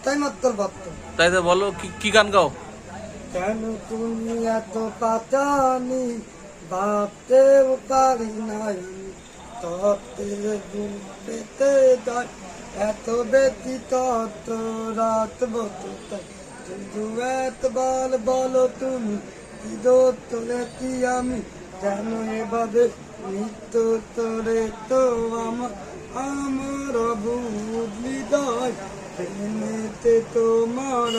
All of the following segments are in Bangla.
একটাই মাত্র ভক্ত। তাই তো বলো, কি গান গাও? কেন তুমি এত পাতানি, ভাবতেও পারি নাই, তত্ত্বে গুণ পেতে যায়, এত ব্যতীত রাত বতুতাই, শুধু একবার বলো তুমি কি দোষ তোলেছি আমি, কেন এভাবে নিত্য তোরে তো আমার অবুধ হৃদয়, প্রেমেতে তোমার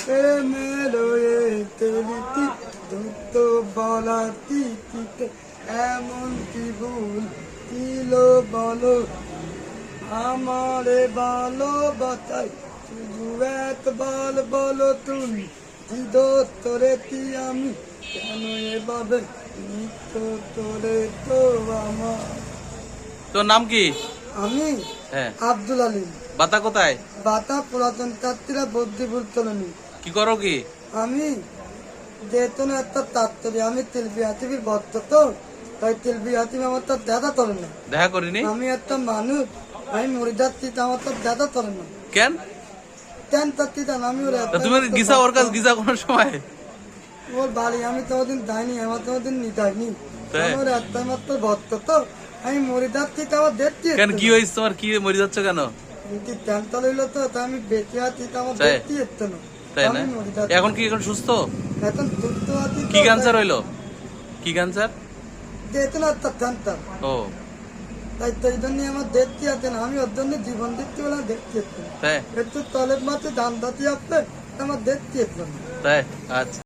প্রেমের রীতি, দুঃখ বলা তিথিতে এমন কি ভুল ছিল বলো, আমারে ভালোবাসায় শুধু একবার বলো তুমি কি দোষ করেছি আমি, কেন এভাবে নিত্য তোরে তো আমার। তোর নাম কি? আমি হ্যাঁ। আব্দুল আলিম। বাতা কোথায়? বাতা পুরাতন ছাত্রীরা বদ্যিপুর কলোনি। কি করো কি? আমি যেহেতু না একটা তাত্তরি, আমি তেলবি হাতিবির ভক্ত তো, তাই তেলবি হাতিবি আমার তো দেখা করে না। দেখা করিনি। আমি একটা মানুষ, আমি মরে যাচ্ছি, আমার তো দেখা করে না। কেন কেন তাত্তি জান আমি ওর তুমি গিসা ওর কাছে গিসা কোন সময়? ওর বাড়ি আমি তোমাদের যাইনি, আমার তোমাদের নিতাইনি, আমার একটাই মাত্র ভক্ত তো, আমি মরে যাচ্ছি তো আমার দেখছি। কেন কি হয়েছে তোমার? কি মরে যাচ্ছ কেন? টেনটা লইলো তো, তাই আমি বেঁচে আছি তো আমার দেখছি এতো না। তাই না? এখন কি এখন সুস্থ? এখন সুস্থ আছি। কি ক্যান্সার হইলো? কি ক্যান্সার? যেহেতু না একটা ক্যান্সার, ও তাই তো এই জন্য আমার দেখতে আছে না, আমি ওর জন্য জীবন দিচ্ছি বলে দেখতে হচ্ছে না। তাই একটু তলের মাঠে ধান দাতি আসলে আমার দেখতে হচ্ছে না। তাই আচ্ছা।